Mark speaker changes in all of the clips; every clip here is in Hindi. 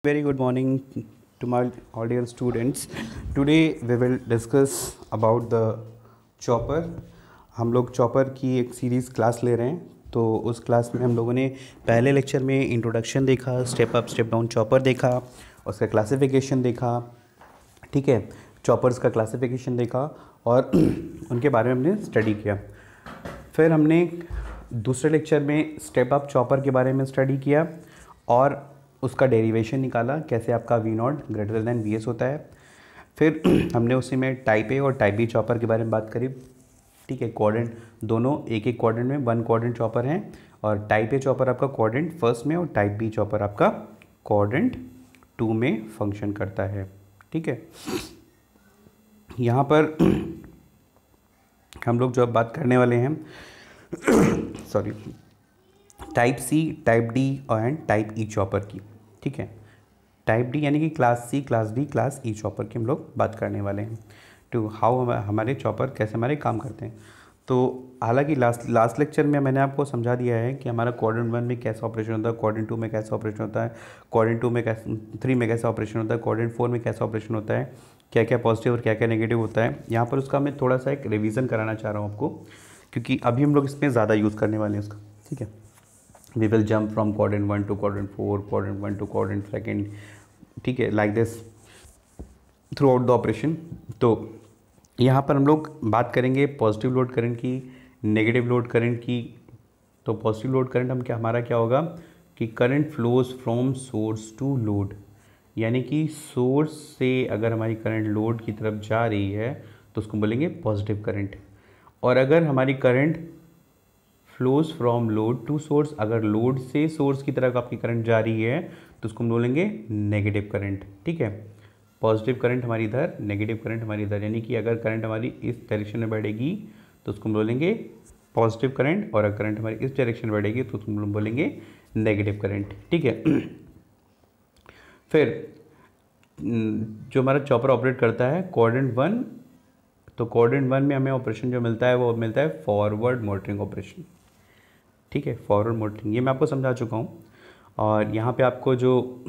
Speaker 1: Very good morning to my all dear students. Today we will discuss about the chopper. हम लोग चॉपर की एक सीरीज़ क्लास ले रहे हैं। तो उस क्लास में हम लोगों ने पहले लेक्चर में इंट्रोडक्शन देखा, step up step down chopper देखा, उसका क्लासिफिकेशन देखा, ठीक है, चॉपर्स का क्लासिफिकेशन देखा और उनके बारे में हमने स्टडी किया। फिर हमने दूसरे लेक्चर में स्टेप अप चॉपर के बारे में स्टडी किया और उसका डेरिवेशन निकाला, कैसे आपका V naught greater than V S होता है। फिर हमने उसी में टाइप ए और टाइप बी चॉपर के बारे में बात करी, ठीक है। क्वाड्रेंट दोनों एक एक क्वाड्रेंट में वन क्वाड्रेंट चॉपर हैं और टाइप ए चॉपर आपका क्वाड्रेंट फर्स्ट में और टाइप बी चॉपर आपका क्वाड्रेंट 2 में फंक्शन करता है, ठीक है। यहाँ पर हम लोग जो अब बात करने वाले हैं sorry, type C, type D and type E chopper की, ठीक है। टाइप डी यानी कि class C, class D, class E chopper की हम लोग बात करने वाले हैं। टू हाउ हमारे चॉपर कैसे हमारे काम करते हैं। तो हालांकि लास्ट लेक्चर में मैंने आपको समझा दिया है कि हमारा क्वाड्रेंट 1 में कैसा ऑपरेशन होता है, क्वाड्रेंट 2 में कैसा ऑपरेशन होता है, क्वाड्रेंट 2 में 3 में कैसा ऑपरेशन होता है, क्वाड्रेंट 4 में कैसा ऑपरेशन होता है, क्या क्या पॉजिटिव और क्या क्या नेगेटिव होता है। यहाँ पर उसका मैं थोड़ा सा एक रिविज़न कराना चाह रहा हूँ आपको, क्योंकि अभी हम लोग इसमें ज़्यादा यूज़ करने वाले हैं उसका, ठीक है। We will jump from quadrant 1 to quadrant 4, quadrant 1 to quadrant 2, ठीक है, like this throughout the operation. तो यहाँ पर हम लोग बात करेंगे पॉजिटिव लोड करंट की, नेगेटिव लोड करंट की। तो पॉजिटिव लोड करंट हमारा क्या होगा कि current flows from source to load, यानी कि सोर्स से अगर हमारी करंट लोड की तरफ जा रही है तो उसको बोलेंगे पॉजिटिव करंट। और अगर हमारी current flows from load to source, अगर लोड से सोर्स की तरफ आपकी करंट जा रही है तो उसको हम बोलेंगे नेगेटिव करंट, ठीक है। पॉजिटिव करंट हमारी इधर, नेगेटिव करंट हमारी इधर, यानी कि अगर करंट हमारी इस डायरेक्शन में बढ़ेगी तो उसको हम बोलेंगे पॉजिटिव करंट, और अगर करंट हमारी इस डायरेक्शन में बढ़ेगी तो उसको हम बोलेंगे नेगेटिव करंट, ठीक है। फिर जो हमारा चॉपर ऑपरेट करता है क्वाड्रेंट 1, तो क्वाड्रेंट 1 में हमें ऑपरेशन जो मिलता है वो मिलता है फॉरवर्ड मोटरिंग ऑपरेशन, ठीक है, फॉरवर्ड मोटरिंग। ये मैं आपको समझा चुका हूँ। और यहाँ पे आपको जो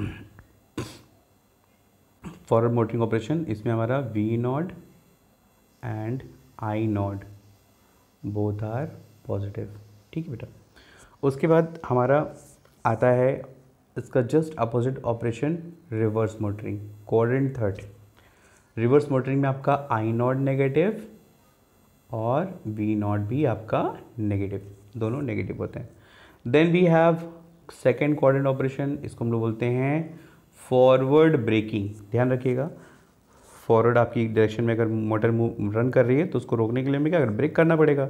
Speaker 1: फॉरवर्ड मोटरिंग ऑपरेशन, इसमें हमारा V naught and I naught both are positive, ठीक है बेटा। उसके बाद हमारा आता है इसका just opposite operation reverse motoring, quadrant 3। Reverse motoring में आपका आई नॉट नेगेटिव और वी नॉट भी आपका नेगेटिव, दोनों नेगेटिव होते हैं। Then we have second quadrant operation, इसको हम लोग बोलते हैं फॉरवर्ड ब्रेकिंग। ध्यान रखिएगा, फॉरवर्ड आपकी डायरेक्शन में अगर मोटर रन कर रही है तो उसको रोकने के लिए हमें क्या ब्रेक करना पड़ेगा,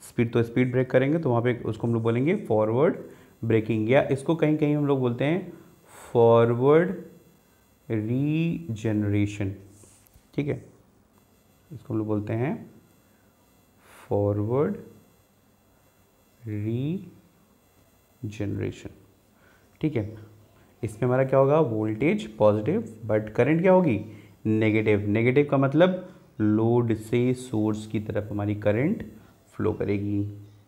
Speaker 1: स्पीड, तो स्पीड ब्रेक करेंगे तो वहाँ पे उसको हम लोग बोलेंगे फॉरवर्ड ब्रेकिंग, या इसको कहीं कहीं हम लोग बोलते हैं फॉरवर्ड रीजनरेशन, ठीक है। इसको हम लोग बोलते हैं फॉरवर्ड रीजनरेशन, ठीक है। इसमें हमारा क्या होगा, वोल्टेज पॉजिटिव बट करंट क्या होगी, नेगेटिव। नेगेटिव का मतलब लोड से सोर्स की तरफ हमारी करंट फ्लो करेगी।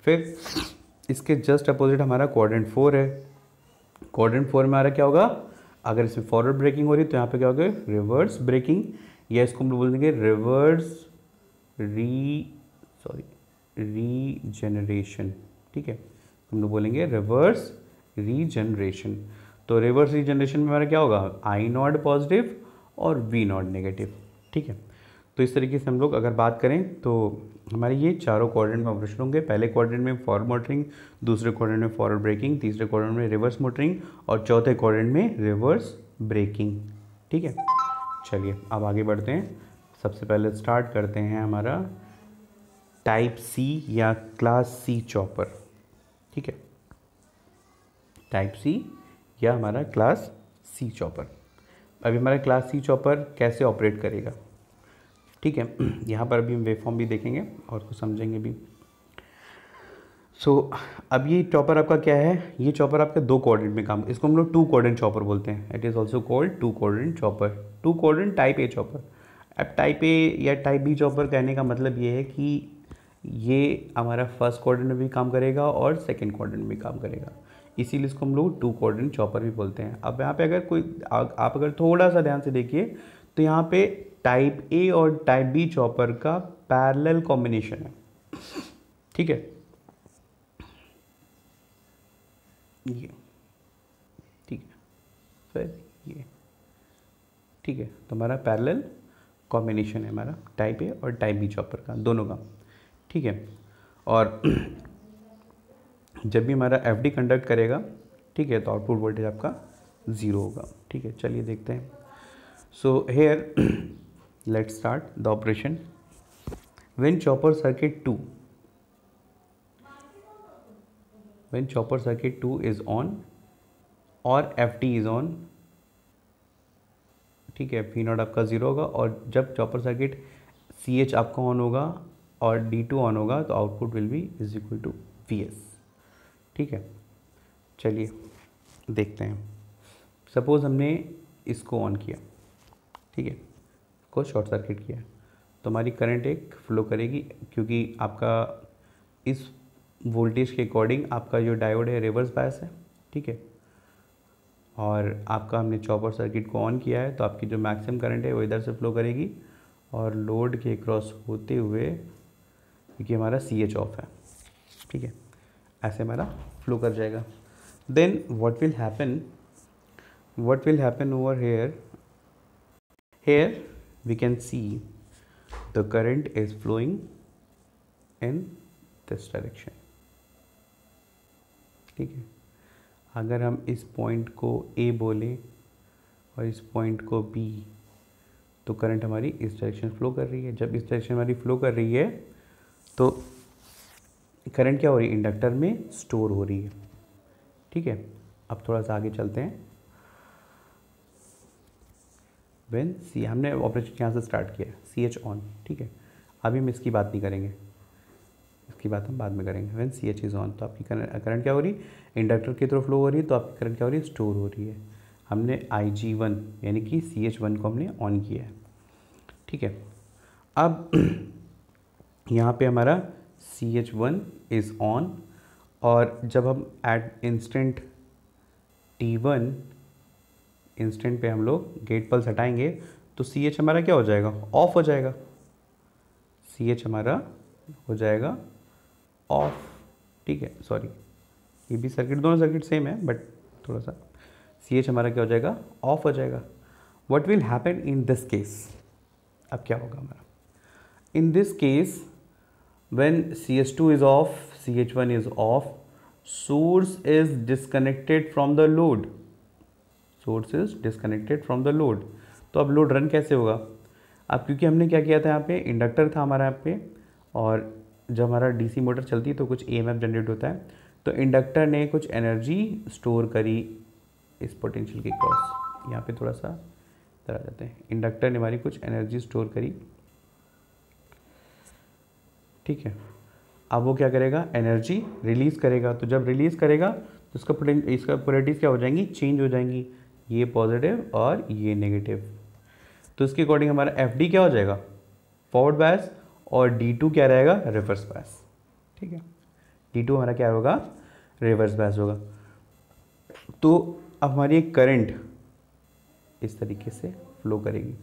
Speaker 1: फिर इसके जस्ट अपोजिट हमारा क्वाड्रेंट 4 है। क्वाड्रेंट 4 में हमारा क्या होगा, अगर इसमें फॉरवर्ड ब्रेकिंग हो रही है तो यहाँ पे क्या होगा, रिवर्स ब्रेकिंग, या इसको हम लोग बोल देंगे रिवर्स रीजनरेशन, ठीक है। हम लोग बोलेंगे रिवर्स रीजनरेशन। तो रिवर्स रीजनरेशन में हमारा क्या होगा, आई नॉट पॉजिटिव और वी नॉट नेगेटिव, ठीक है। तो इस तरीके से हम लोग अगर बात करें तो हमारे ये चारों क्वाड्रेंट में ऑपरेशन होंगे। पहले क्वाड्रेंट में फॉरवर्ड मोटरिंग, दूसरे क्वाड्रेंट में फॉरवर्ड ब्रेकिंग, तीसरे क्वाड्रेंट में रिवर्स मोटरिंग और चौथे क्वाड्रेंट में रिवर्स ब्रेकिंग, ठीक है। चलिए अब आगे बढ़ते हैं। सबसे पहले स्टार्ट करते हैं हमारा टाइप सी या क्लास सी चॉपर, ठीक है। टाइप सी या हमारा क्लास सी चॉपर। अभी हमारा क्लास सी चॉपर कैसे ऑपरेट करेगा, ठीक है। यहाँ पर अभी हम वेवफॉर्म भी देखेंगे और कुछ समझेंगे भी। अब ये चॉपर आपका क्या है, ये चॉपर आपका 2 क्वाड्रेंट में काम, इसको हम लोग 2 क्वाड्रेंट चॉपर बोलते हैं। It is also called 2 quadrant chopper, 2 quadrant type A chopper. अब टाइप ए या टाइप बी चॉपर कहने का मतलब ये है कि ये हमारा फर्स्ट क्वाड्रेंट में भी काम करेगा और सेकंड क्वाड्रेंट में भी काम करेगा। इसीलिए इसको हम लोग टू कोऑर्डिनेट चॉपर भी बोलते हैं। अब यहाँ पे अगर कोई आप अगर थोड़ा सा ध्यान से देखिए तो यहाँ पे टाइप ए और टाइप बी चॉपर का पैरेलल कॉम्बिनेशन है, ठीक है, ये ठीक है, फिर ये ठीक है। तो हमारा पैरेलल कॉम्बिनेशन है हमारा टाइप ए और टाइप बी चॉपर का, दोनों का, ठीक है। और जब भी हमारा एफ डी कंडक्ट करेगा, ठीक है, तो आउटपुट वोल्टेज आपका 0 होगा, ठीक है। चलिए देखते हैं। So here let's start the operation. When chopper circuit 2 is on और एफ डी इज ऑन, ठीक है, पी नॉट आपका 0 होगा। और जब चॉपर सर्किट सी एच आपका ऑन होगा और D2 ऑन होगा तो output will be is equal to VS, ठीक है। चलिए देखते हैं। सपोज़ हमने इसको ऑन किया, ठीक है, को शॉर्ट सर्किट किया, तो हमारी करंट एक फ्लो करेगी, क्योंकि आपका इस वोल्टेज के अकॉर्डिंग आपका जो डायोड है रिवर्स बायस है, ठीक है। और आपका हमने चॉपर सर्किट को ऑन किया है तो आपकी जो मैक्सिमम करंट है वो इधर से फ्लो करेगी और लोड के क्रॉस होते हुए, क्योंकि हमारा CH ऑफ है, ठीक है, ऐसे हमारा फ्लो कर जाएगा। Then what will happen over here we can see the current is flowing in this direction, ठीक है। अगर हम इस पॉइंट को A बोले और इस पॉइंट को B, तो करंट हमारी इस डायरेक्शन फ्लो कर रही है। जब इस डायरेक्शन हमारी फ्लो कर रही है तो करंट क्या हो रही है, इंडक्टर में स्टोर हो रही है, ठीक है। अब थोड़ा सा आगे चलते हैं। व्हेन सी, हमने ऑपरेशन यहाँ से स्टार्ट किया, CH ऑन, ठीक है। अभी हम इसकी बात नहीं करेंगे, इसकी बात हम बाद में करेंगे। व्हेन CH इज़ ऑन, तो आपकी करंट क्या हो रही है, इंडक्टर की तरफ फ्लो हो रही है, तो आपकी करंट क्या हो रही है, स्टोर हो रही है। हमने IG1 यानी कि CH1 को हमने ऑन किया है, ठीक है। अब यहाँ पे हमारा CH1 इज़ ऑन, और जब हम एट इंस्टेंट T1 इंस्टेंट पे हम लोग गेट पल्स हटाएंगे तो CH हमारा क्या हो जाएगा, ऑफ हो जाएगा। CH हमारा हो जाएगा ऑफ, ठीक है। सॉरी, ये भी सर्किट, दोनों सर्किट सेम है बट थोड़ा सा, CH हमारा क्या हो जाएगा, ऑफ हो जाएगा। What will happen in this case, अब क्या होगा हमारा, in this case when CH2 is of, CH1 is of, source is disconnected from the load, source is disconnected from the load. तो अब लोड रन कैसे होगा, अब क्योंकि हमने क्या किया था, यहाँ पे इंडक्टर था हमारा यहाँ पे, और जब हमारा DC मोटर चलती है तो कुछ EMF जनरेट होता है, तो इंडक्टर ने कुछ एनर्जी स्टोर करी इस पोटेंशियल के क्रॉस। यहाँ पे थोड़ा सा इधर आ जाते हैं। इंडक्टर ने हमारी कुछ एनर्जी स्टोर करी, ठीक है। अब वो क्या करेगा, एनर्जी रिलीज़ करेगा। तो जब रिलीज़ करेगा तो इसका पोलैरिटीज़ क्या हो जाएंगी, चेंज हो जाएंगी, ये पॉजिटिव और ये नेगेटिव। तो इसके अकॉर्डिंग हमारा FD क्या हो जाएगा, फॉरवर्ड बायस, और D2 क्या रहेगा, रिवर्स बायस, ठीक है। D2 हमारा क्या होगा, रिवर्स बायस होगा। तो अब हमारी एक करंट इस तरीके से फ्लो करेगी।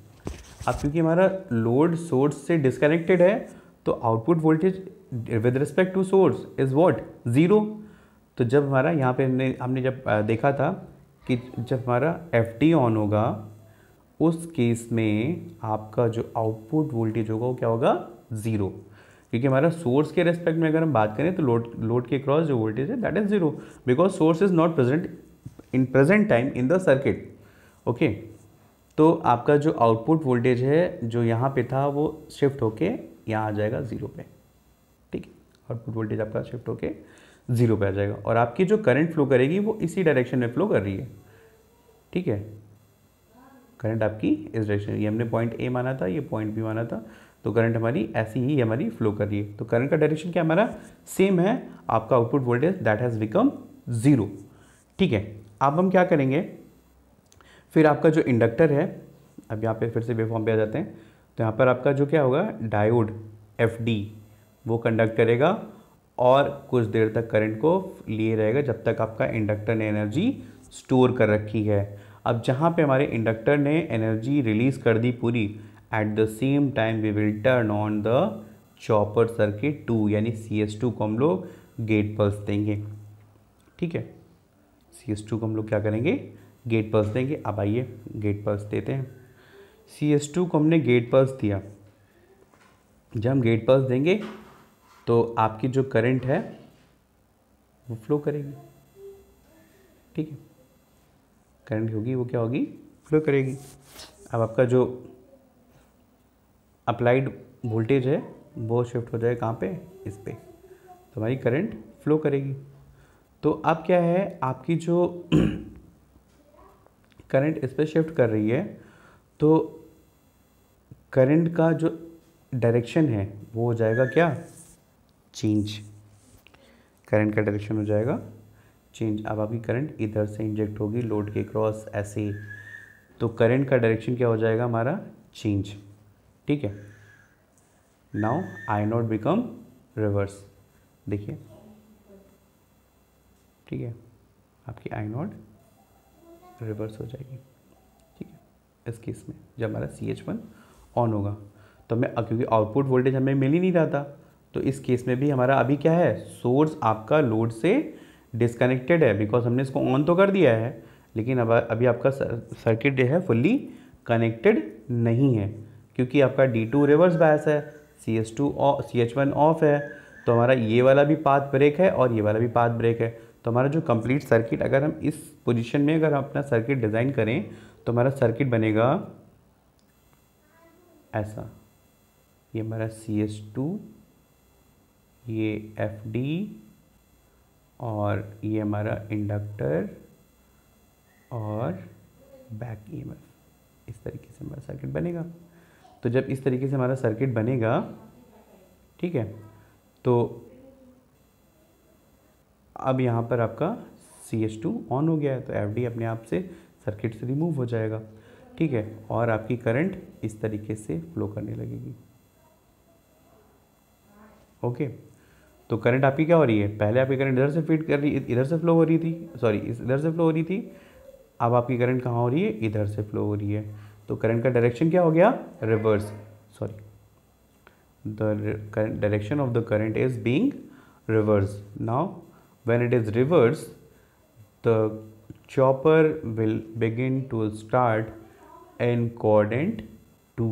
Speaker 1: अब क्योंकि हमारा लोड सोर्स से डिस्कनेक्टेड है तो output voltage with respect to source is what, 0। तो जब हमारा यहाँ पे हमने जब देखा था कि जब हमारा FD ऑन होगा उस केस में आपका जो आउटपुट वोल्टेज होगा वो क्या होगा, 0, क्योंकि हमारा सोर्स के रेस्पेक्ट में अगर हम बात करें तो लोड के क्रॉस जो वोल्टेज है that is 0, because source is not present in present time in the circuit, okay. तो आपका जो आउटपुट वोल्टेज है जो यहाँ पे था वो शिफ्ट होके यहाँ आ जाएगा 0 पे, ठीक है। आउटपुट वोल्टेज आपका शिफ्ट होके 0 पे आ जाएगा, और आपकी जो करंट फ्लो करेगी वो इसी डायरेक्शन में फ्लो कर रही है, ठीक है। करंट आपकी इस डायरेक्शन, ये हमने पॉइंट A माना था, ये पॉइंट B माना था, तो करंट हमारी ऐसी ही हमारी फ्लो कर रही है। तो करंट का डायरेक्शन क्या हमारा सेम है, आपका output voltage that has become 0, ठीक है। अब हम क्या करेंगे, फिर आपका जो इंडक्टर है, अब यहाँ पे फिर से वेवफॉर्म पे आ जाते हैं। तो यहाँ पर आपका जो क्या होगा, डायोड FD वो कंडक्ट करेगा और कुछ देर तक करंट को लिए रहेगा जब तक आपका इंडक्टर ने एनर्जी स्टोर कर रखी है। अब जहाँ पे हमारे इंडक्टर ने एनर्जी रिलीज़ कर दी पूरी, at the same time we will turn on the chopper circuit 2, यानी CS2 को हम लोग गेट पल्स देंगे। ठीक है, CS2 को हम लोग क्या करेंगे, गेट पल्स देंगे। अब आइए गेट पल्स देते हैं। CS2 को हमने गेट पल्स दिया। जब हम गेट पल्स देंगे तो आपकी जो करंट है वो फ्लो करेगी। ठीक है, करंट होगी वो क्या होगी, फ्लो करेगी। अब आपका जो अप्लाइड वोल्टेज है वो शिफ्ट हो जाएगा कहाँ पे, इस पे, तो हमारी करंट फ्लो करेगी। तो अब क्या है, आपकी जो करंट इस पे शिफ्ट कर रही है, तो करंट का जो डायरेक्शन है वो हो जाएगा क्या, चेंज। करंट का डायरेक्शन हो जाएगा चेंज। अब आपकी करंट इधर से इंजेक्ट होगी लोड के क्रॉस ऐसे, तो करंट का डायरेक्शन क्या हो जाएगा हमारा, चेंज। ठीक है, now I not become reverse. देखिए, ठीक है, आपकी आई नॉट रिवर्स हो जाएगी। ठीक है, इस केस में जब हमारा CH1 ऑन होगा तो हमें, क्योंकि आउटपुट वोल्टेज हमें मिल ही नहीं रहा था, तो इस केस में भी हमारा अभी क्या है, सोर्स आपका लोड से डिस्कनेक्टेड है, बिकॉज हमने इसको ऑन तो कर दिया है, लेकिन अब अभी आपका सर्किट जो है फुल्ली कनेक्टेड नहीं है, क्योंकि आपका D2 रिवर्स बायस है, CH1 ऑफ है, तो हमारा ये वाला भी पाथ ब्रेक है और ये वाला भी पाथ ब्रेक है। तो हमारा जो कंप्लीट सर्किट, अगर हम इस पोजीशन में अगर हम अपना सर्किट डिज़ाइन करें तो हमारा सर्किट बनेगा ऐसा, ये हमारा CS2, ये FD और ये हमारा इंडक्टर और बैक EMF। इस तरीके से हमारा सर्किट बनेगा। तो जब इस तरीके से हमारा सर्किट बनेगा, ठीक है, तो अब यहाँ पर आपका CS2 ऑन हो गया है, तो FD अपने आप से सर्किट से रिमूव हो जाएगा। ठीक है, और आपकी करंट इस तरीके से फ्लो करने लगेगी। ओके, तो करंट आपकी क्या हो रही है, पहले आपकी करंट इधर से फीड कर रही, इधर से फ्लो हो रही थी, सॉरी इधर से फ्लो हो रही थी, अब आपकी करंट कहाँ हो रही है, इधर से फ्लो हो रही है। तो करंट का डायरेक्शन क्या हो गया, reverse, sorry the direction of the current is being reverse. Now when it is reverse, the chopper will begin to start in quadrant 2,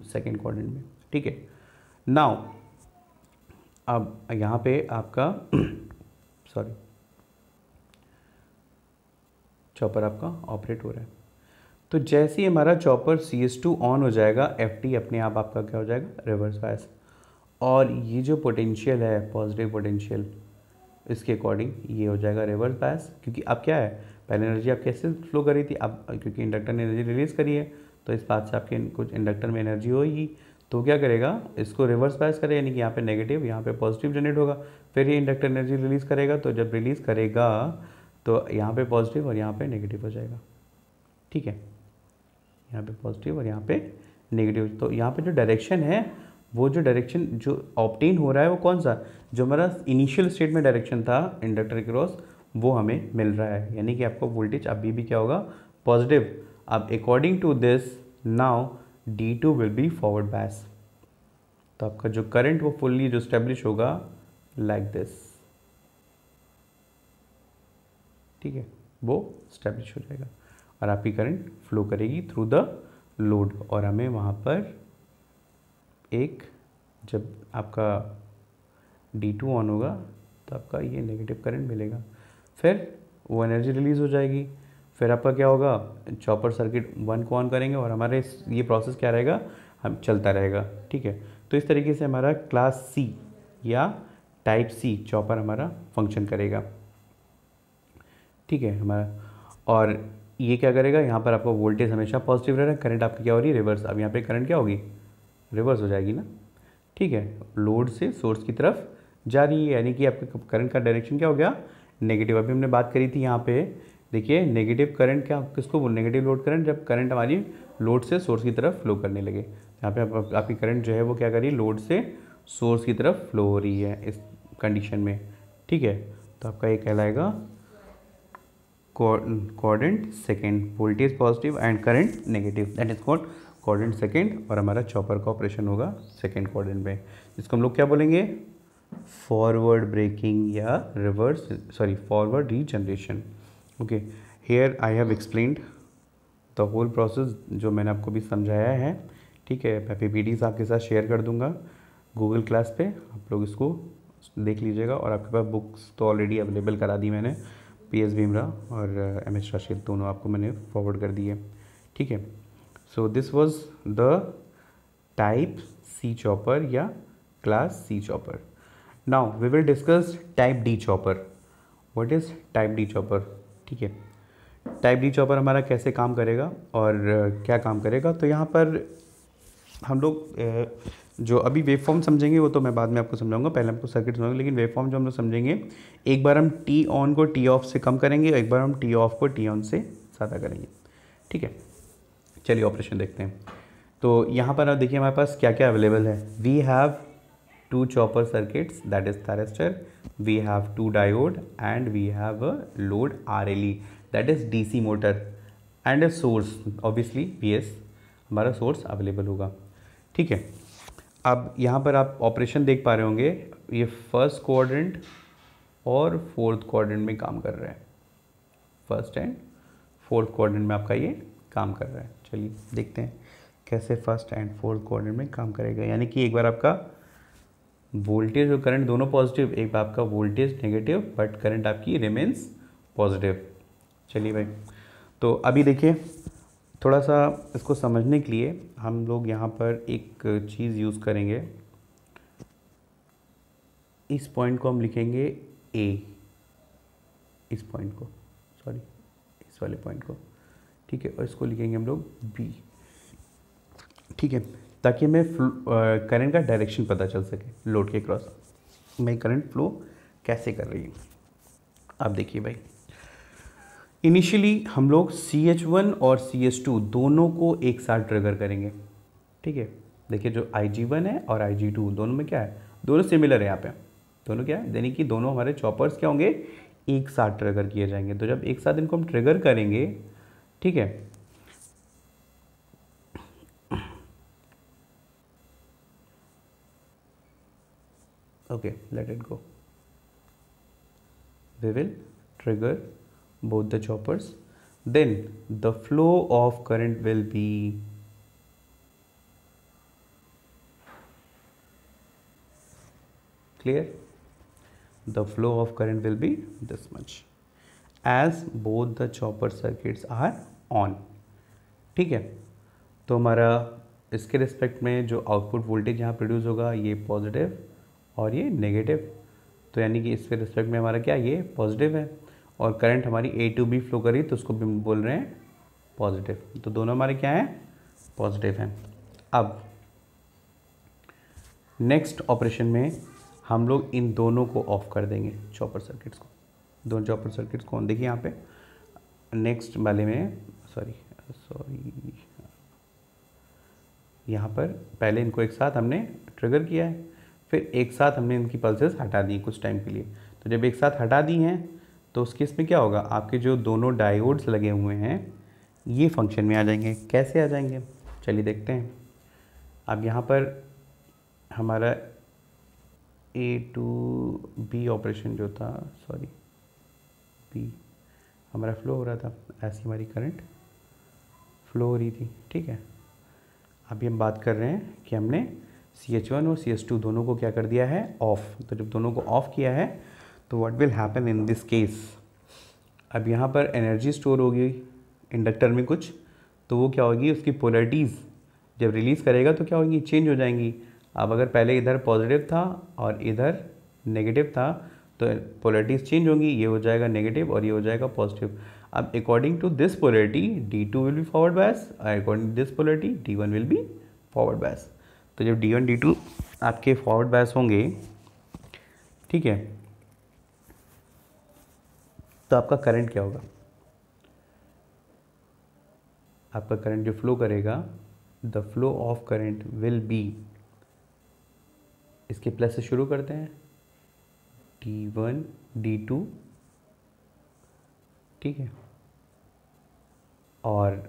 Speaker 1: second quadrant में। ठीक है, नाउ अब यहाँ पे आपका सॉरी चॉपर आपका ऑपरेट हो रहा है। तो जैसे ही हमारा चॉपर CS2 ऑन हो जाएगा, FD अपने आप आपका क्या हो जाएगा, रिवर्स बायस, और ये जो पोटेंशियल है पॉजिटिव पोटेंशियल, इसके अकॉर्डिंग ये हो जाएगा रिवर्स बायस। क्योंकि अब क्या है, पहले एनर्जी आप कैसे फ्लो करी थी, अब क्योंकि इंडक्टर ने एनर्जी रिलीज़ करी है, तो इस बात से आपके कुछ इंडक्टर में एनर्जी होगी, तो क्या करेगा, इसको रिवर्स बायस करेगा, यानी कि यहाँ पे नेगेटिव, यहाँ पे पॉजिटिव जनरेट होगा, फिर ये इंडक्टर एनर्जी रिलीज़ करेगा, तो जब रिलीज़ करेगा तो यहाँ पे पॉजिटिव और यहाँ पे नेगेटिव हो जाएगा। ठीक है, यहाँ पे पॉजिटिव और यहाँ पे नेगेटिव। तो यहाँ पे जो डायरेक्शन है, वो जो डायरेक्शन जो ऑब्टेन हो रहा है वो कौन सा, जो हमारा इनिशियल स्टेट में डायरेक्शन था इंडक्टर क्रॉस, वो हमें मिल रहा है, यानी कि आपका वोल्टेज अभी भी क्या होगा, पॉजिटिव। अब according to this now D2 will be forward bias, तो आपका जो करंट वो फुल्ली जो स्टेब्लिश होगा लाइक दिस। ठीक है, वो स्टेब्लिश हो जाएगा और आपकी करंट फ्लो करेगी थ्रू द लोड, और हमें वहाँ पर एक, जब आपका D2 ऑन होगा तो आपका ये नेगेटिव करंट मिलेगा, फिर वो एनर्जी रिलीज़ हो जाएगी, फिर आपका क्या होगा, चॉपर सर्किट 1 को ऑन करेंगे और हमारे ये प्रोसेस क्या रहेगा, हम चलता रहेगा। ठीक है, तो इस तरीके से हमारा क्लास C या टाइप C चॉपर हमारा फंक्शन करेगा। ठीक है हमारा, और ये क्या करेगा, यहाँ पर आपका वोल्टेज हमेशा पॉजिटिव रहेगा, करंट आपकी क्या हो रही है, रिवर्स। अब यहाँ पे करंट क्या होगी, रिवर्स हो जाएगी ना। ठीक है, लोड से सोर्स की तरफ जा रही है, यानी कि आपके करंट का डायरेक्शन क्या हो गया, नेगेटिव। अभी हमने बात करी थी यहाँ पे, देखिए नेगेटिव करंट क्या, किसको बोल, नेगेटिव लोड करंट, जब करंट हमारी लोड से सोर्स की तरफ फ्लो करने लगे। यहाँ पे आपकी करंट जो है वो क्या करी, लोड से सोर्स की तरफ फ्लो हो रही है इस कंडीशन में, ठीक है। तो आपका ये कहलाएगा coordinate second, voltage positive and current negative, that is called coordinate second. और हमारा चॉपर का ऑपरेशन होगा सेकेंड कोऑर्डिनेट में, इसको हम लोग क्या बोलेंगे, फॉरवर्ड ब्रेकिंग या reverse, sorry forward regeneration. Okay, here I have explained the whole process, जो मैंने आपको भी समझाया है, ठीक है। मैं पीपीटीज आपके साथ शेयर कर दूंगा गूगल क्लास पे, आप लोग इसको देख लीजिएगा। और आपके पास बुक्स तो ऑलरेडी अवेलेबल करा दी मैंने, पीएस भीमरा और एमएस राशिद, दोनों आपको मैंने फॉरवर्ड कर दिए, ठीक है। So this was the type C chopper या class C chopper. Now we will discuss type D chopper. What is type D chopper, ठीक है। टाइप डी चॉपर हमारा कैसे काम करेगा और क्या काम करेगा, तो यहाँ पर हम लोग जो अभी वेव फॉर्म समझेंगे वो तो मैं बाद में आपको समझाऊंगा, पहले आपको सर्किट समझाऊंगा। लेकिन वेव फॉर्म जो हम लोग समझेंगे, एक बार हम टी ऑन को टी ऑफ से कम करेंगे, एक बार हम टी ऑफ को टी ऑन से ज़्यादा करेंगे, ठीक है। चलिए ऑपरेशन देखते हैं। तो यहाँ पर आप देखिए हमारे पास क्या क्या अवेलेबल है। We have two chopper circuits, that is thyristor, we have two diode and we have a load RLE, that is DC motor and a source, obviously VS हमारा सोर्स अवेलेबल होगा, ठीक है। अब यहाँ पर आप ऑपरेशन देख पा रहे होंगे, ये फर्स्ट क्वाड्रेंट और फोर्थ क्वाड्रेंट में काम कर रहा है, फर्स्ट एंड फोर्थ क्वाड्रेंट में आपका ये काम कर रहा है। चलिए देखते हैं कैसे फर्स्ट एंड फोर्थ क्वाड्रेंट में काम करेगा। यानी कि एक बार आपका वोल्टेज और करंट दोनों पॉजिटिव, एक बार आपका वोल्टेज नेगेटिव बट करंट आपकी रिमेन्स पॉजिटिव। चलिए भाई, तो अभी देखिए थोड़ा सा इसको समझने के लिए हम लोग यहाँ पर एक चीज़ यूज़ करेंगे। इस पॉइंट को हम लिखेंगे A, इस पॉइंट को, सॉरी इस वाले पॉइंट को, ठीक है। और इसको लिखेंगे हम लोग B, ठीक है, ताकि हमें करंट का डायरेक्शन पता चल सके, लोड के क्रॉस में करंट फ्लो कैसे कर रही है। अब देखिए भाई, इनिशियली हम लोग CH1 और CH2 दोनों को एक साथ ट्रिगर करेंगे, ठीक है। देखिए जो IG1 है और IG2 दोनों में क्या है, दोनों सिमिलर है यहाँ पे, दोनों क्या है, यानी कि दोनों हमारे चॉपर्स क्या होंगे, एक साथ ट्रिगर किए जाएंगे। तो जब एक साथ इनको हम ट्रिगर करेंगे, ठीक है, okay let it go, we will trigger both the choppers, then the flow of current will be clear, the flow of current will be this much as both the chopper circuits are on, ठीक है। तो हमारा इसके रिस्पेक्ट में जो आउटपुट वोल्टेज यहाँ प्रोड्यूस होगा ये पॉजिटिव और ये नेगेटिव, तो यानी कि इसके रिस्पेक्ट में हमारा क्या, ये पॉजिटिव है। और करंट हमारी A to B फ्लो करी तो उसको भी हम बोल रहे हैं पॉजिटिव, तो दोनों हमारे क्या हैं, पॉजिटिव हैं। अब नेक्स्ट ऑपरेशन में हम लोग इन दोनों को ऑफ कर देंगे, चॉपर सर्किट्स को, दोनों चॉपर सर्किट्स को। देखिए यहाँ पे नेक्स्ट वाले में, सॉरी यहाँ पर पहले इनको एक साथ हमने ट्रिगर किया है, फिर एक साथ हमने इनकी पल्सेस हटा दी कुछ टाइम के लिए। तो जब एक साथ हटा दी हैं तो उस केस में क्या होगा, आपके जो दोनों डायोड्स लगे हुए हैं ये फंक्शन में आ जाएंगे। कैसे आ जाएंगे, चलिए देखते हैं। अब यहाँ पर हमारा A to B ऑपरेशन जो था, सॉरी B हमारा फ्लो हो रहा था, ऐसी हमारी करंट फ्लो हो रही थी, ठीक है। अभी हम बात कर रहे हैं कि हमने CH1 और CH2 दोनों को क्या कर दिया है, ऑफ। तो जब दोनों को ऑफ किया है तो what will happen in this case, अब यहाँ पर एनर्जी स्टोर होगी इंडक्टर में कुछ, तो वो क्या होगी, उसकी पोलैरिटीज़ जब रिलीज़ करेगा तो क्या होगी, चेंज हो जाएंगी। अब अगर पहले इधर पॉजिटिव था और इधर नेगेटिव था तो पोलैरिटीज़ चेंज होंगी, ये हो जाएगा नेगेटिव और ये हो जाएगा पॉजिटिव। अब according to this polarity D2 will be forward bias, according to this polarity D1 will be forward bias. तो जब D1 D2 आपके फॉरवर्ड बायस होंगे, ठीक है, तो आपका करंट क्या होगा, आपका करंट जो फ्लो करेगा, the flow of current will be इसके प्लस से शुरू करते हैं, D1 D2, ठीक है, और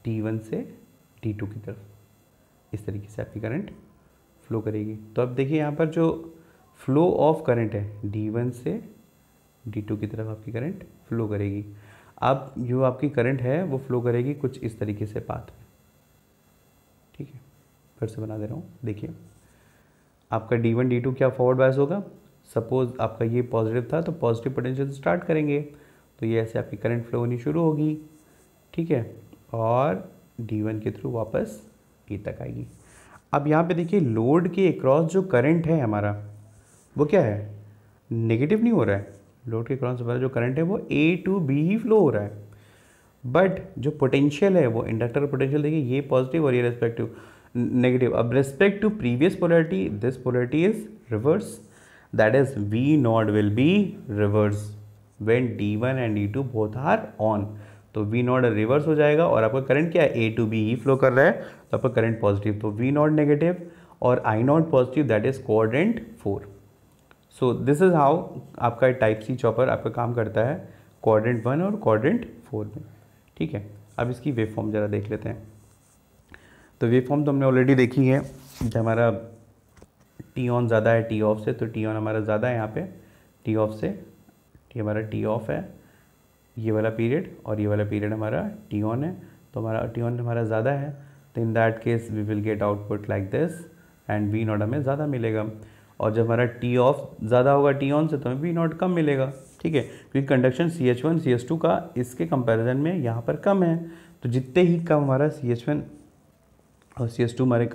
Speaker 1: D1 से D2 की तरफ इस तरीके से आपकी करंट फ्लो करेगी। तो अब देखिए यहाँ पर जो फ्लो ऑफ करंट है D1 से D2 की तरफ आपकी करंट फ्लो करेगी। अब जो आपकी करंट है वो फ्लो करेगी कुछ इस तरीके से पाथ में, ठीक है। फिर से बना दे रहा हूँ, देखिए आपका D1 D2 क्या फॉरवर्ड बायस होगा। सपोज आपका ये पॉजिटिव था तो पॉजिटिव पोटेंशियल स्टार्ट करेंगे, तो ये ऐसे आपकी करंट फ्लो होनी शुरू होगी, ठीक है, और D1 के थ्रू वापस ए तक आएगी। अब यहाँ पे देखिए लोड के अक्रॉस जो करंट है हमारा वो क्या है, नेगेटिव नहीं हो रहा है। लोड के अक्रॉस हमारा जो करंट है वो A to B he flow हो रहा है, बट जो पोटेंशियल है वो इंडक्टर पोटेंशियल देखिए ये पॉजिटिव और ये रेस्पेक्टिव नेगेटिव। अब respect to previous polarity this polarity is reverse, that is V not will be reverse when D1 and D2 both are on. तो V नॉट रिवर्स हो जाएगा और आपका करंट क्या है, A to B he flow कर रहा है, तो आपका करंट पॉजिटिव। तो V नॉट नेगेटिव और I not positive, that is quadrant 4। So this is how आपका टाइप सी चॉपर आपका काम करता है क्वाड्रेंट 1 और क्वाड्रेंट 4 में, ठीक है। अब इसकी वेव फॉर्म ज़रा देख लेते हैं। तो वेव फॉर्म तो हमने ऑलरेडी देखी है, जब हमारा टी ऑन ज़्यादा है टी ऑफ से, तो टी ऑन हमारा ज़्यादा है यहाँ पे टी ऑफ से, टी हमारा टी ऑफ है ये वाला पीरियड, और ये वाला पीरियड हमारा टी ऑन है, तो हमारा टी ऑन हमारा ज़्यादा है। तो in that case we will get output like this and we not हमें ज़्यादा मिलेगा, और जब हमारा टी ऑफ ज़्यादा होगा टी ऑन से तो हमें वी नॉट कम मिलेगा, ठीक है, क्योंकि कंडक्शन CH1 CH2 का इसके कंपैरिजन में यहाँ पर कम है। तो जितने ही कम हमारा CH1 और CH2 हमारे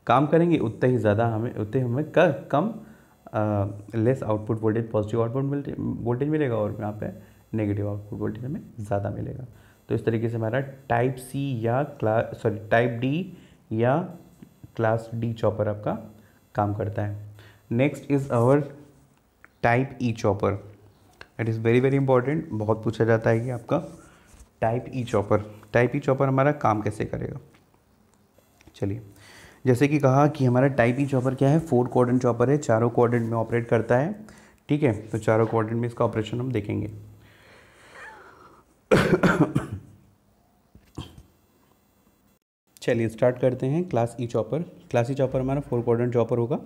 Speaker 1: काम करेंगे उतने ही ज़्यादा हमें कम less output voltage, positive output voltage मिलेगा, और यहाँ पे नेगेटिव आउटपुट वोल्टेज हमें ज़्यादा मिलेगा। तो इस तरीके से हमारा टाइप सी या टाइप डी या क्लास डी चॉपर आपका काम करता है। Next is our type E chopper. It is very very important, बहुत पूछा जाता है कि आपका type E chopper. Type E chopper हमारा काम कैसे करेगा, चलिए जैसे कि कहा कि हमारा टाइप ई चॉपर क्या है, 4 क्वाड्रेंट चॉपर है, चारों क्वाड्रेंट में ऑपरेट करता है, ठीक है। तो चारों क्वाड्रेंट में इसका ऑपरेशन हम देखेंगे। चलिए स्टार्ट करते हैं class E chopper. Class E chopper हमारा 4 क्वाड्रेंट चॉपर होगा,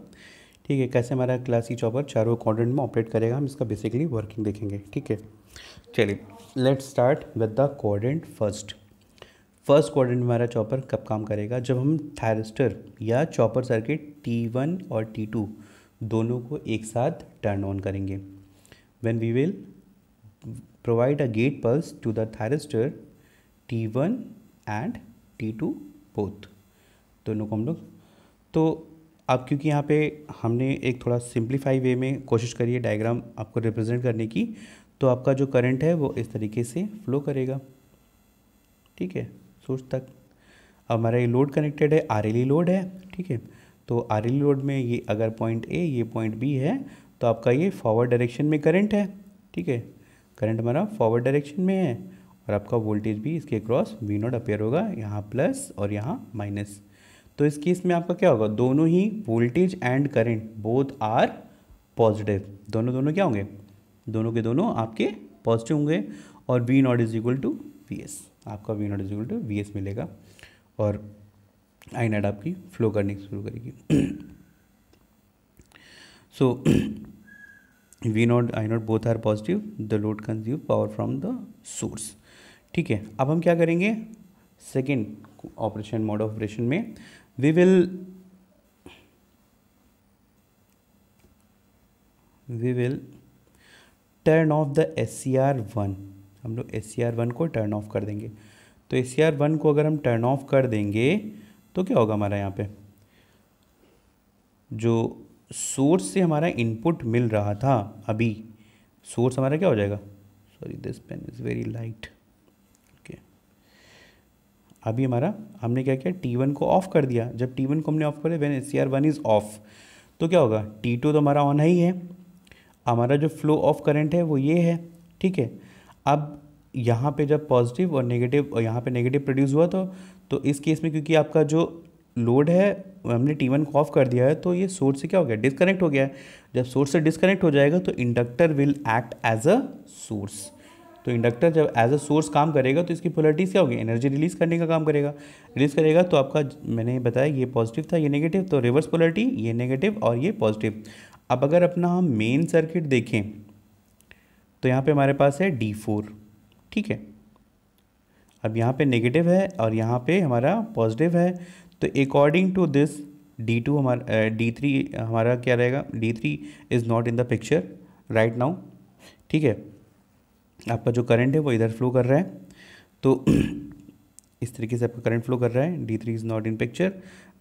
Speaker 1: ठीक है। कैसे हमारा क्लास ई चॉपर चारों क्वाड्रेंट में ऑपरेट करेगा, हम इसका बेसिकली वर्किंग देखेंगे, ठीक है। चलिए let's start with the quadrant first quadrant में हमारा चॉपर कब काम करेगा, जब हम थायरिस्टर या चॉपर सर्किट T1 और T2 दोनों को एक साथ टर्न ऑन करेंगे। When we will provide a gate pulse to the thyristor T1 and T2 both, दोनों को हम लोग। तो अब क्योंकि यहाँ पे हमने एक थोड़ा सिंप्लीफाई वे में कोशिश करी है डायग्राम आपको रिप्रेजेंट करने की, तो आपका जो करंट है वो इस तरीके से फ्लो करेगा, ठीक है, सोर्स तक। अब हमारा ये लोड कनेक्टेड है, RLE लोड है, ठीक है। तो RLE लोड में ये अगर पॉइंट A ये पॉइंट B है, तो आपका ये फॉरवर्ड डायरेक्शन में करंट है, ठीक है, करंट हमारा फॉरवर्ड डायरेक्शन में है, और आपका वोल्टेज भी इसके क्रॉस V नॉट अपेयर होगा, यहाँ प्लस और यहाँ माइनस। तो इस केस में आपका क्या होगा, दोनों ही voltage and current both are positive, दोनों क्या होंगे, दोनों के दोनों आपके पॉजिटिव होंगे, और V not is equal to VS, आपका V not is equal to VS मिलेगा, और I नॉट आपकी फ्लो करनी शुरू करेगी। So V not I not both are positive, the load consume power from the source, ठीक है। अब हम क्या करेंगे, second operation mode of operation में we will turn off the SCR1, हम लोग SCR1 को टर्न ऑफ कर देंगे। तो SCR1 को अगर हम टर्न ऑफ कर देंगे तो क्या होगा, हमारा यहाँ पे जो सोर्स से हमारा इनपुट मिल रहा था, अभी सोर्स हमारा क्या हो जाएगा, sorry this pen is very light, okay. अभी हमारा हमने क्या किया, T1 को ऑफ कर दिया। जब T1 को हमने ऑफ कर दिया, व्हेन SCR1 इज़ ऑफ, तो क्या होगा, T2 तो हमारा ऑन है ही है, हमारा जो फ्लो ऑफ करंट है वो ये है, ठीक है। अब यहाँ पे जब पॉजिटिव और नेगेटिव, और यहाँ पे नेगेटिव प्रोड्यूस हुआ, तो इस केस में क्योंकि आपका जो लोड है, हमने T1 को ऑफ कर दिया है, तो ये सोर्स से क्या हो गया, डिस्कनेक्ट हो गया है। जब सोर्स से डिस्कनेक्ट हो जाएगा तो inductor will act as a source. तो इंडक्टर जब एज अ सोर्स काम करेगा तो इसकी पोलैरिटी क्या होगी, एनर्जी रिलीज करने का काम करेगा। रिलीज करेगा तो आपका, मैंने बताया ये पॉजिटिव था, ये नेगेटिव, तो रिवर्स पोलैरिटी, ये नेगेटिव और ये पॉजिटिव। अब अगर अपना हम मेन सर्किट देखें तो यहाँ पे हमारे पास है D4, ठीक है। अब यहाँ पे नेगेटिव है और यहाँ पे हमारा पॉजिटिव है, तो अकॉर्डिंग टू दिस D2 हमारा D3 हमारा क्या रहेगा, D3 is not in the picture right now, ठीक है। आपका जो करंट है वो इधर फ्लो कर रहा है, तो इस तरीके से आपका करंट फ्लो कर रहा है, D3 is not in picture,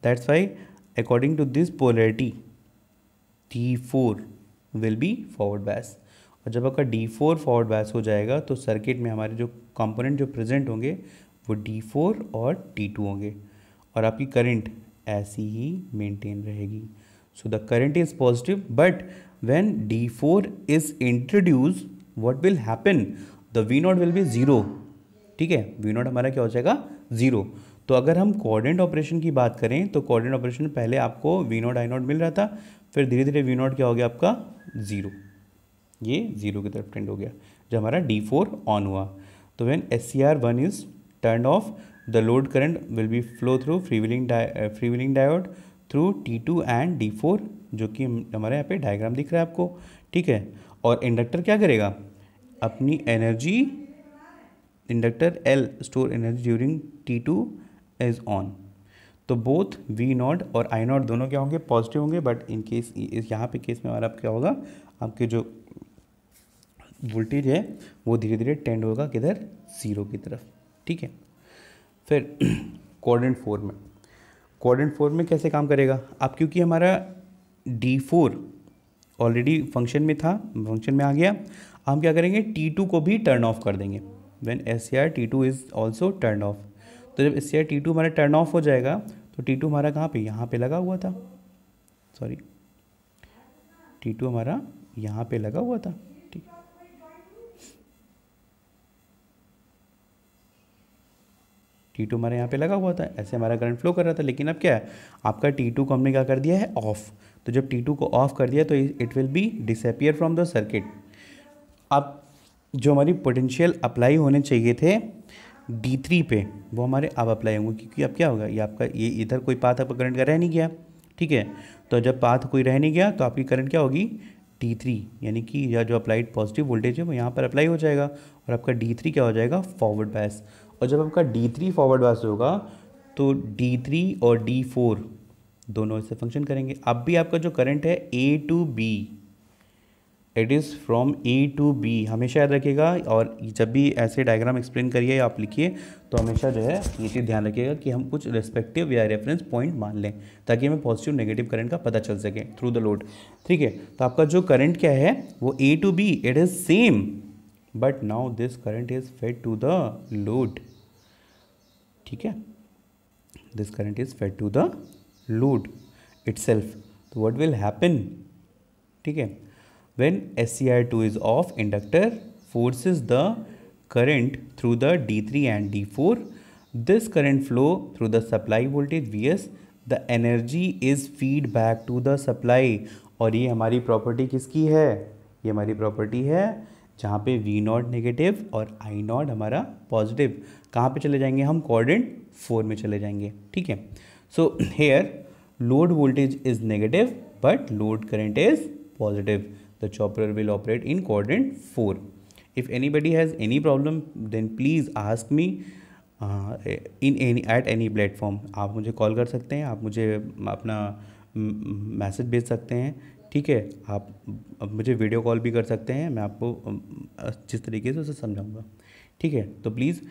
Speaker 1: that's why according to this polarity D4 will be forward bias. और जब आपका D4 फॉरवर्ड बायस हो जाएगा तो सर्किट में हमारे जो कंपोनेंट जो प्रेजेंट होंगे वो D4 और T2 होंगे, और आपकी करंट ऐसी ही मेंटेन रहेगी। So the current is positive, but when D4 is introduce what will happen, the V0 will be zero, ठीक है। V0 हमारा क्या हो जाएगा, ज़ीरो। तो अगर हम कोऑर्डिनेट ऑपरेशन की बात करें तो कोऑर्डिनेट ऑपरेशन में पहले आपको V0 I0 मिल रहा था, फिर धीरे धीरे V0 क्या हो गया आपका, ज़ीरो, ये ज़ीरो की तरफ टेंड हो गया जब हमारा D4 ऑन हुआ। तो when SCR1 is turn off, the load current will be flow through free wheeling diode through T2 and D4, जो कि हमारे यहाँ पे डायग्राम दिख रहा है आपको, ठीक है। और इंडक्टर क्या करेगा, अपनी energy, inductor L store energy during T2 is on. तो बोथ V0 और I0 दोनों क्या होंगे, पॉजिटिव होंगे, बट इन केस यहाँ पे केस में हमारा क्या होगा, आपके जो वोल्टेज है वो धीरे धीरे टेंड होगा किधर, ज़ीरो की तरफ, ठीक है। फिर कोऑर्डिनेट 4 में कैसे काम करेगा, अब क्योंकि हमारा D4 ऑलरेडी फंक्शन में था, फंक्शन में आ गया, हम क्या करेंगे, T2 को भी टर्न ऑफ कर देंगे। When SCR T2 is also turn off, तो जब SCR T2 हमारा टर्न ऑफ हो जाएगा तो T2 हमारा कहाँ पे, यहाँ पे लगा हुआ था, सॉरी T2 हमारा यहाँ पे लगा हुआ था, ठीक, T2 हमारे यहाँ पे लगा हुआ था, ऐसे हमारा करंट फ्लो कर रहा था। लेकिन अब क्या है, आपका T2 को हमने क्या कर दिया है, ऑफ। तो जब T2 को ऑफ कर दिया तो it will be disappear from the circuit. अब जो हमारी पोटेंशियल अप्लाई होने चाहिए थे D3 पे, वो हमारे अब अप्लाई होंगे, क्योंकि अब क्या होगा, ये आपका ये इधर कोई पाथ आपका करंट का रह नहीं गया, ठीक है। तो जब पाथ कोई रह नहीं गया तो आपकी करंट क्या होगी, D3, यानी कि यह जो अप्लाइड पॉजिटिव वोल्टेज है वो यहाँ पर अप्लाई हो जाएगा, और आपका D3 क्या हो जाएगा, फॉरवर्ड बायस। और जब आपका D3 फॉरवर्ड बायस होगा तो D3 और D4 दोनों इससे फंक्शन करेंगे। अब भी आपका जो करंट है A to B, it is from A to B, हमेशा याद रखिएगा। और जब भी ऐसे डायग्राम एक्सप्लेन करिए या आप लिखिए तो हमेशा जो है ये चीज़ ध्यान रखिएगा कि हम कुछ रिस्पेक्टिव या रेफरेंस पॉइंट मान लें, ताकि हमें पॉजिटिव नेगेटिव करंट का पता चल सके थ्रू द लोड, ठीक है। तो आपका जो करंट क्या है वो A to B, it is same, but now this current is fed to the load, ठीक है। This current is fed to the load itself. तो what will happen, ठीक है, when SCR2 is off, inductor forces the current through the D3 and D4. This current flow through the supply voltage Vs. The energy is feed back to the supply. और ये हमारी प्रॉपर्टी किसकी है, ये हमारी प्रॉपर्टी है जहाँ पे V0 नेगेटिव और I0 हमारा पॉजिटिव। कहाँ पे चले जाएंगे हम, कोऑर्डिनेट 4 में चले जाएंगे, ठीक है। So here load voltage is negative but load current is positive. The chopper will operate in coordinate 4. If anybody has any problem then please ask me at any platform. आप मुझे कॉल कर सकते हैं, आप मुझे अपना मैसेज भेज सकते हैं, ठीक है। आप मुझे वीडियो कॉल भी कर सकते हैं, मैं आपको जिस तरीके से उसे समझाऊंगा, ठीक है। तो प्लीज़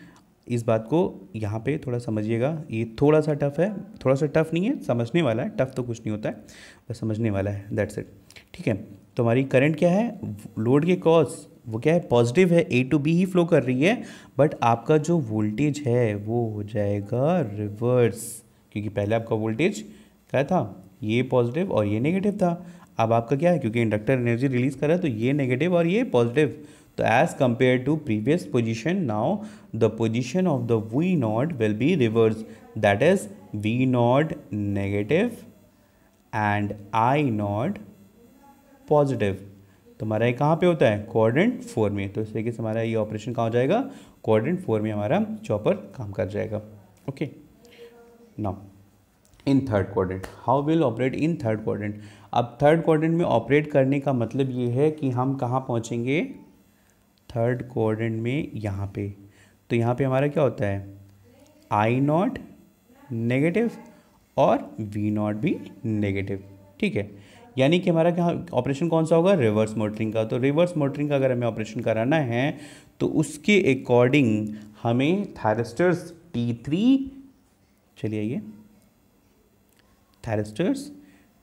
Speaker 1: इस बात को यहाँ पे थोड़ा समझिएगा, ये थोड़ा सा टफ है, थोड़ा सा टफ नहीं है, समझने वाला है, टफ तो कुछ नहीं होता है, बस समझने वाला है, दैट्स इट, ठीक है। तो हमारी करंट क्या है, लोड के क्रॉस वो क्या है, पॉजिटिव है, A to B he flow कर रही है, बट आपका जो वोल्टेज है वो हो जाएगा रिवर्स, क्योंकि पहले आपका वोल्टेज क्या था, ये पॉजिटिव और ये नेगेटिव था। अब आपका क्या है, क्योंकि इंडक्टर एनर्जी रिलीज कर रहा है तो ये नेगेटिव और ये पॉजिटिव। तो as compared to previous position, now the position of the V0 will be reversed, that is V not negative and I not positive. तो हमारा ये कहाँ पे होता है, क्वाड्रेंट 4 में। तो इस तरीके से हमारा ये ऑपरेशन कहाँ हो जाएगा, क्वाड्रेंट 4 में हमारा चॉपर काम कर जाएगा। Okay, now in third quadrant how will operate in third quadrant. अब थर्ड क्वाड्रेंट में ऑपरेट करने का मतलब ये है कि हम कहाँ पहुँचेंगे, थर्ड क्वाड्रेंट में यहाँ पे। तो यहाँ पे हमारा क्या होता है, आई नॉट नेगेटिव और वी नॉट भी नेगेटिव। ठीक है, यानी कि हमारा क्या ऑपरेशन कौन सा होगा, रिवर्स मोटरिंग का। तो रिवर्स मोटरिंग का अगर हमें ऑपरेशन कराना है तो उसके अकॉर्डिंग हमें थायरिस्टर्स T3, चलिए आइए, थायरिस्टर्स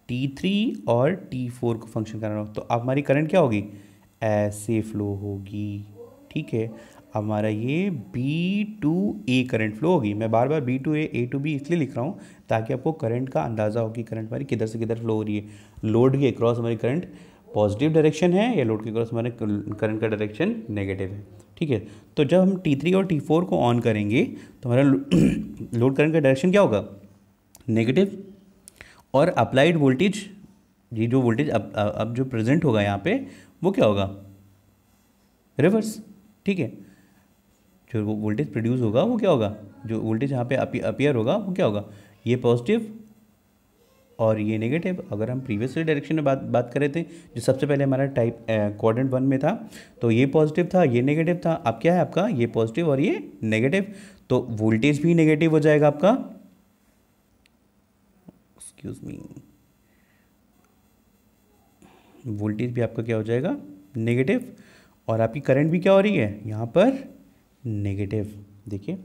Speaker 1: T3 और T4 को फंक्शन कराना हो। तो अब हमारी करंट क्या होगी, ऐसे फ्लो होगी। ठीक है, अब हमारा ये B2A करंट फ्लो होगी। मैं बार बार B2A A2B इसलिए लिख रहा हूँ ताकि आपको करंट का अंदाज़ा हो कि करंट हमारी किधर से किधर फ्लो हो रही है। लोड के अक्रॉस हमारी करंट पॉजिटिव डायरेक्शन है या लोड के अक्रॉस हमारे करंट का डायरेक्शन नेगेटिव है। ठीक है, तो जब हम T3 और T4 को ऑन करेंगे तो हमारा लोड करंट का डायरेक्शन क्या होगा, नेगेटिव, और अप्लाइड वोल्टेज, ये जो वोल्टेज अब जो प्रेजेंट होगा यहाँ पे वो क्या होगा, रिवर्स। ठीक है, जो वो वोल्टेज प्रोड्यूस होगा वो क्या होगा, जो वोल्टेज यहाँ पे अपीयर होगा वो क्या होगा, ये पॉजिटिव और ये नेगेटिव। अगर हम प्रीवियस डायरेक्शन में बात कर रहे थे, जो सबसे पहले हमारा टाइप क्वाड्रेंट 1 में था, तो ये पॉजिटिव था ये नेगेटिव था। अब क्या है आपका, ये पॉजिटिव और ये नेगेटिव, तो वोल्टेज भी नेगेटिव हो जाएगा आपका, एक्सक्यूज मी, वोल्टेज भी आपका क्या हो जाएगा, नेगेटिव, और आपकी करंट भी क्या हो रही है यहाँ पर, नेगेटिव। देखिए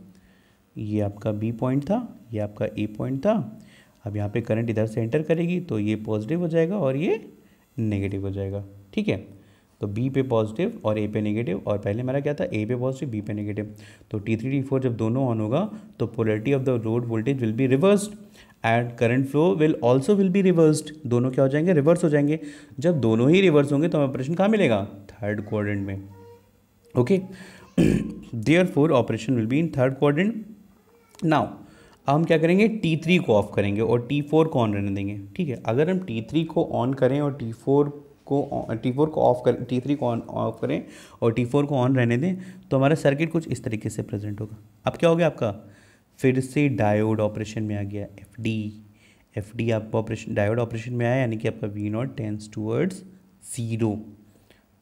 Speaker 1: ये आपका बी पॉइंट था, ये आपका ए पॉइंट था। अब यहाँ पे करंट इधर से एंटर करेगी तो ये पॉजिटिव हो जाएगा और ये नेगेटिव हो जाएगा। ठीक है, तो बी पे पॉजिटिव और ए पे नेगेटिव, और पहले हमारा क्या था, ए पे पॉजिटिव बी पे नेगेटिव। तो T3 T4 जब दोनों ऑन होगा तो polarity of the load voltage will be reversed and current flow will be reversed. दोनों क्या हो जाएंगे, रिवर्स हो जाएंगे। जब दोनों ही रिवर्स होंगे तो हमें ऑपरेशन कहाँ मिलेगा, थर्ड क्वाड्रेंट में। Okay, therefore operation will be in third quadrant. Now हम क्या करेंगे, T3 को ऑफ करेंगे और T4 को ऑन रहने देंगे। ठीक है, अगर हम T3 को ऑन करें और T4 को ऑफ करें, T3 को ऑफ करें और T4 को ऑन रहने दें तो हमारा सर्किट कुछ इस तरीके से प्रेजेंट होगा। अब क्या हो गया आपका, फिर से डायोड ऑपरेशन में आ गया, एफ डी आपका ऑपरेशन डायोड ऑपरेशन में आया, यानी कि आपका V0 टेंस टूवर्ड्स 0।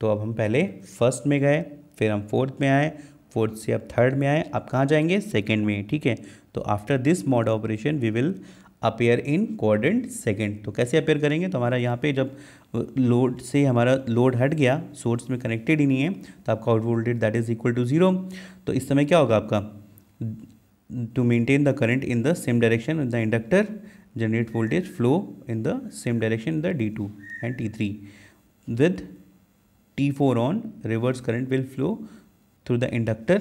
Speaker 1: तो अब हम पहले फर्स्ट में गए, फिर हम फोर्थ में आए, फोर्थ से अब थर्ड में आए, अब कहाँ जाएंगे, सेकंड में। ठीक है, तो after this mode operation we will appear in quadrant second. तो कैसे अपेयर करेंगे, तो हमारा यहाँ पे जब लोड से हमारा लोड हट गया, सोर्स में कनेक्टेड ही नहीं है, तो आपका output voltage that is equal to 0। तो इस समय क्या होगा आपका, to maintain the current in the same direction the inductor generate voltage flow in the same direction the D2 and T3 with T4 on, reverse current will flow through the inductor।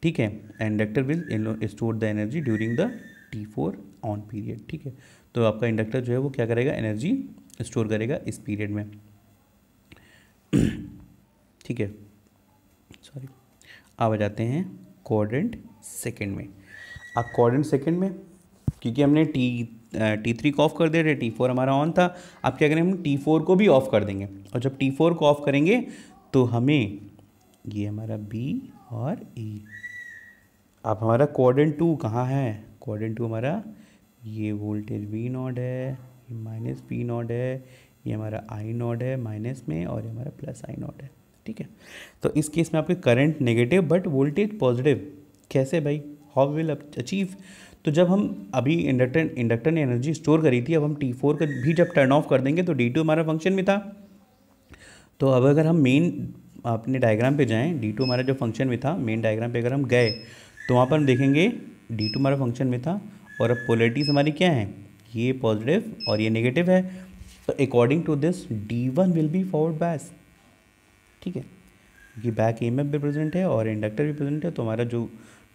Speaker 1: ठीक है, inductor will store the energy during the T4 on period. ठीक है, तो आपका इंडक्टर जो है वो क्या करेगा, एनर्जी स्टोर करेगा इस पीरियड में। ठीक है, सॉरी, अब आ जाते हैं क्वाड्रेंट सेकंड में। अब क्वाड्रेंट सेकंड में क्योंकि हमने T3 को ऑफ कर दिया, T4 हमारा ऑन था, अब क्या करेंगे, हम T4 को भी ऑफ कर देंगे। और जब T4 को ऑफ करेंगे तो हमें ये हमारा B और E, अब हमारा क्वाड्रेंट 2 कहाँ है, क्वाड्रेंट 2 हमारा ये वोल्टेज V0 है, ये माइनस V0 है, ये हमारा I0 है माइनस में, और ये हमारा प्लस I0 है। ठीक है, तो इस केस में आपके current negative but voltage positive. कैसे भाई, हाउ विल अचीव। तो जब हम अभी इंडक्टर ने एनर्जी स्टोर करी थी, अब हम T4 का भी जब टर्न ऑफ कर देंगे तो D2 हमारा फंक्शन में था। तो अब अगर हम मेन अपने डायग्राम पे जाएं, D2 हमारा जो फंक्शन में था, मेन डायग्राम पे अगर हम गए तो वहाँ पर हम देखेंगे D2 हमारा फंक्शन में था, और अब पोलैरिटीज हमारी क्या है, ये पॉजिटिव और ये नेगेटिव है। तो according to this D1 will be forward bias. ठीक है, क्योंकि बैक EMF भी प्रेजेंट है और इंडक्टर भी प्रेजेंट है, तो हमारा जो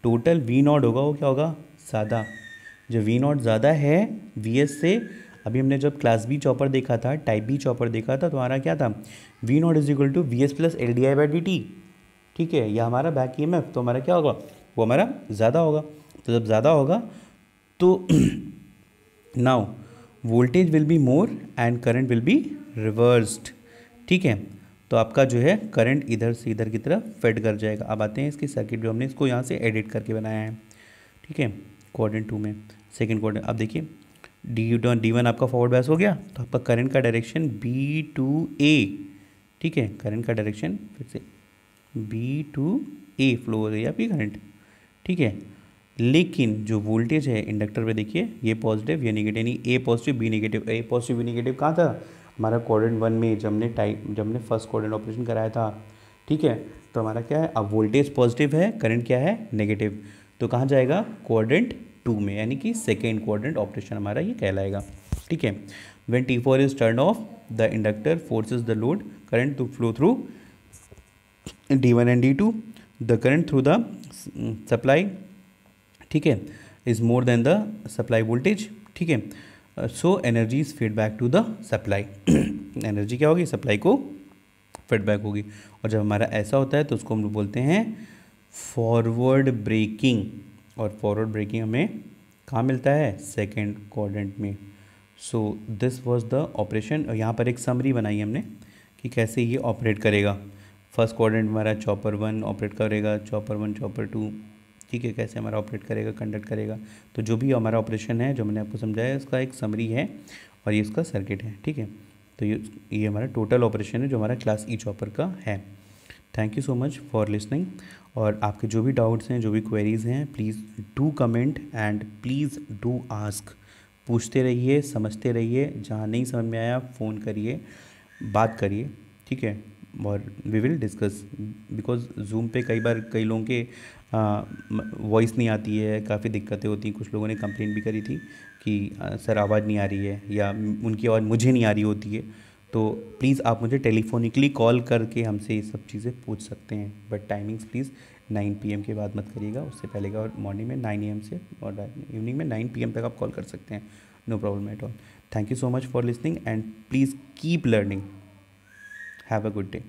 Speaker 1: टोटल V0 होगा वो क्या होगा, ज़्यादा। जो V0 ज़्यादा है VS से, अभी हमने जब क्लास B चॉपर देखा था, टाइप B चॉपर देखा था, तो हमारा क्या था, V0 is equal to VS plus LDI/dt। ठीक है, या हमारा बैक EMF, तो हमारा क्या होगा, वो हमारा ज़्यादा होगा। तो जब ज़्यादा होगा तो now voltage will be more and current will be reversed, ठीक है। तो आपका जो है करंट इधर से इधर की तरफ फेड कर जाएगा। अब आते हैं इसकी सर्किट, जो हमने इसको यहाँ से एडिट करके बनाया है, ठीक है, क्वाड्रेंट 2 में सेकंड क्वाड्रेंट। अब देखिए D1 आपका फॉरवर्ड बैस हो गया, तो आपका करंट का डायरेक्शन B2A, ठीक है, करंट का डायरेक्शन फिर से B2A फ्लो हो रही है आपकी करंट, ठीक है। लेकिन जो वोल्टेज है इंडक्टर पे देखिए, ये पॉजिटिव ये नेगेटिव, यानी ए पॉजिटिव बी नेगेटिव। ए पॉजिटिव बी नेगेटिव कहाँ था हमारा क्वाड्रेंट 1 में, जब हमने फर्स्ट क्वाड्रेंट ऑपरेशन कराया था, ठीक है। तो हमारा क्या है, अब वोल्टेज पॉजिटिव है, करंट क्या है नेगेटिव, तो कहाँ जाएगा क्वाड्रेंट 2 में, यानी कि सेकेंड क्वाड्रेंट ऑपरेशन हमारा ये कहलाएगा, ठीक है। When T4 is turn off the inductor forces the load current to flow through D1 and D2, the current through the supply, ठीक है, is more than the supply voltage, ठीक है। So energy is feedback to the supply, energy क्या होगी, सप्लाई को फीडबैक होगी। और जब हमारा ऐसा होता है तो उसको हम लोग बोलते हैं फॉरवर्ड ब्रेकिंग, और फॉरवर्ड ब्रेकिंग हमें कहाँ मिलता है, सेकेंड क्वाड्रेंट में। सो दिस वाज द ऑपरेशन। यहाँ पर एक समरी बनाई हमने कि कैसे ये ऑपरेट करेगा। फर्स्ट क्वाड्रेंट हमारा चॉपर 1 ऑपरेट करेगा, चॉपर 1 चॉपर 2, ठीक है, कैसे हमारा ऑपरेट करेगा, कंडक्ट करेगा। तो जो भी हमारा ऑपरेशन है जो मैंने आपको समझाया, इसका एक समरी है और ये इसका सर्किट है, ठीक है। तो ये हमारा टोटल ऑपरेशन है जो हमारा क्लास ई चॉपर का है। Thank you so much for listening. और आपके जो भी डाउट्स हैं, जो भी क्वेरीज़ हैं, please do comment and please do ask. पूछते रहिए, समझते रहिए, जहाँ नहीं समझ में आया फ़ोन करिए, बात करिए, ठीक है। और we will discuss, because Zoom पे कई बार कई लोगों के वॉइस नहीं आती है, काफ़ी दिक्कतें होती हैं। कुछ लोगों ने कंप्लेंट भी करी थी कि सर आवाज़ नहीं आ रही है, या उनकी आवाज़ मुझे नहीं आ रही होती है। तो प्लीज़ आप मुझे टेलीफोनिकली कॉल करके हमसे ये सब चीज़ें पूछ सकते हैं, बट टाइमिंग्स प्लीज़ 9 PM के बाद मत करिएगा, उससे पहले का। और मॉर्निंग में 9 AM से और इवनिंग में 9 PM तक आप कॉल कर सकते हैं, no problem at all. Thank you so much for listening and please keep learning. Have a good day.